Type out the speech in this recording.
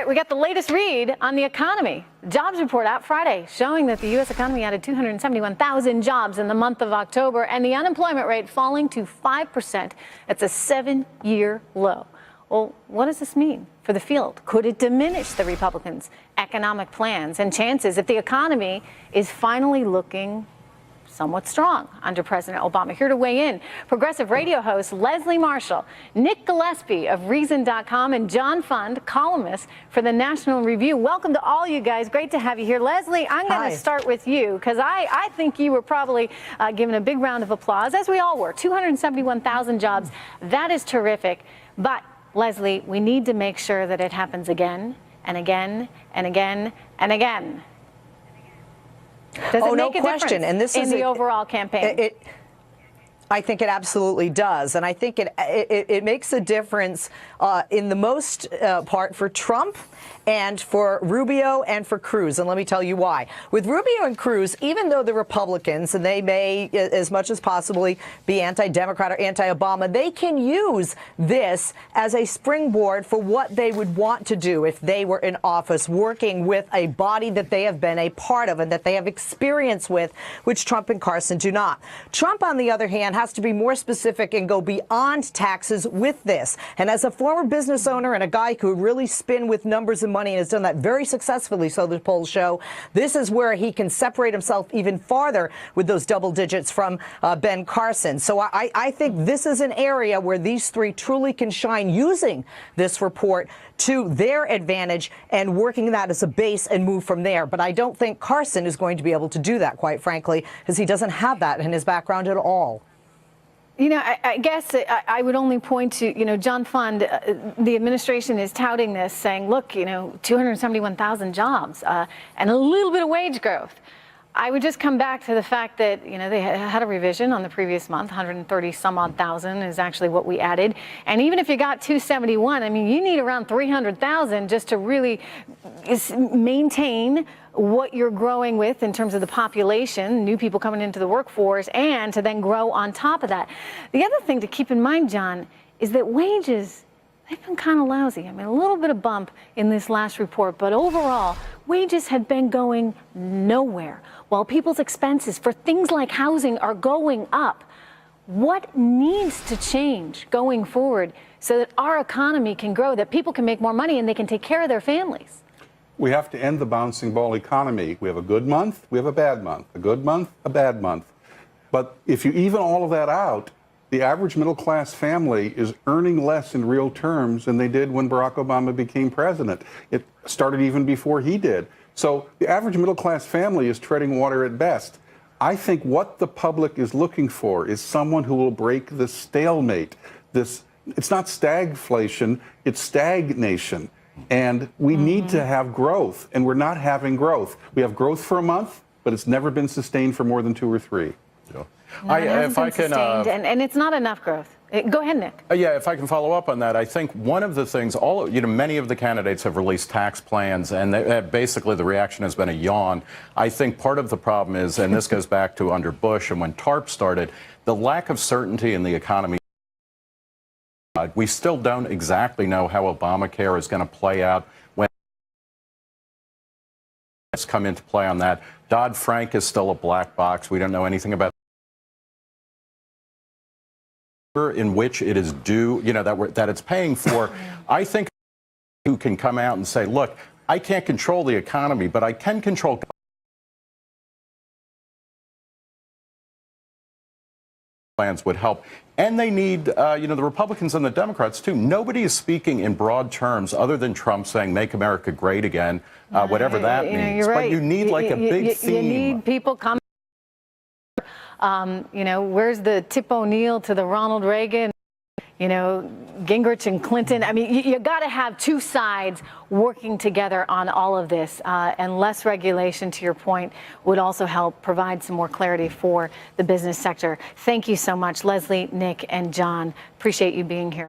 right, we got the latest read on the economy. Jobs report out Friday showing that the U.S. economy added 271,000 jobs in the month of October, and the unemployment rate falling to 5%. That's a 7-year low. Well, what does this mean for the field? Could it diminish the Republicans' economic plans and chances if the economy is finally looking somewhat strong under President Obama? Here to weigh in, progressive radio host Leslie Marshall, Nick Gillespie of Reason.com, and John Fund, columnist for the National Review. Welcome to all you guys. Great to have you here. Leslie, I'm going to start with you because I think you were probably given a big round of applause, as we all were. 271,000 jobs. That is terrific. But, Leslie, we need to make sure that it happens again and again and again and again. Does it make a difference and this in is the overall campaign? I think it absolutely does, and I think it makes a difference in the most part for Trump and for Rubio and for Cruz, and let me tell you why. With Rubio and Cruz, even though they're Republicans and they may, as much as possibly, be anti-Democrat or anti-Obama, they can use this as a springboard for what they would want to do if they were in office, working with a body that they have been a part of and that they have experience with, which Trump and Carson do not. Trump, on the other hand, has to be more specific and go beyond taxes with this. And as a former business owner and a guy who really spin with numbers and money and has done that very successfully, so the polls show, this is where he can separate himself even farther with those double digits from Ben Carson. So I think this is an area where these three truly can shine using this report to their advantage and working that as a base and move from there. But I don't think Carson is going to be able to do that, quite frankly, because he doesn't have that in his background at all. You know, I guess I would only point to, John Fund, the administration is touting this, saying, look, 271,000 jobs and a little bit of wage growth. I would just come back to the fact that, they had a revision on the previous month. 130 some odd thousand is actually what we added. And even if you got 271, I mean, you need around 300,000 just to really maintain what you're growing with in terms of the population, new people coming into the workforce, and to then grow on top of that. The other thing to keep in mind, John, is that wages, they've been kind of lousy. I mean, a little bit of bump in this last report, but overall, wages had been going nowhere, while people's expenses for things like housing are going up. What needs to change going forward so that our economy can grow, that people can make more money and they can take care of their families? We have to end the bouncing ball economy. We have a good month, we have a bad month, a good month, a bad month. But if you even all of that out, the average middle-class family is earning less in real terms than they did when Barack Obama became president. It started even before he did. So the average middle-class family is treading water at best. I think what the public is looking for is someone who will break the stalemate. It's not stagflation, it's stagnation. And we need to have growth, and we're not having growth. We have growth for a month, but it's never been sustained for more than 2 or 3. No, if I can, and it's not enough growth. Go ahead, Nick. Yeah, if I can follow up on that, I think one of the things, many of the candidates have released tax plans, and basically the reaction has been a yawn. I think part of the problem is, and this goes back to under Bush and when TARP started, the lack of certainty in the economy. We still don't exactly know how Obamacare is going to play out when it's come into play on that. Dodd-Frank is still a black box. We don't know anything about in which it is due, that it's paying for. I think who can come out and say, look, I can't control the economy, but I can control plans would help. And they need, the Republicans and the Democrats, too. Nobody is speaking in broad terms other than Trump saying, make America great again, whatever that means. You're right. But you need like a big theme. You need people coming. Where's the Tip O'Neill to the Ronald Reagan? Gingrich and Clinton. I mean, you got to have two sides working together on all of this. And less regulation, to your point, would also help provide some more clarity for the business sector. Thank you so much, Leslie, Nick, and John. Appreciate you being here.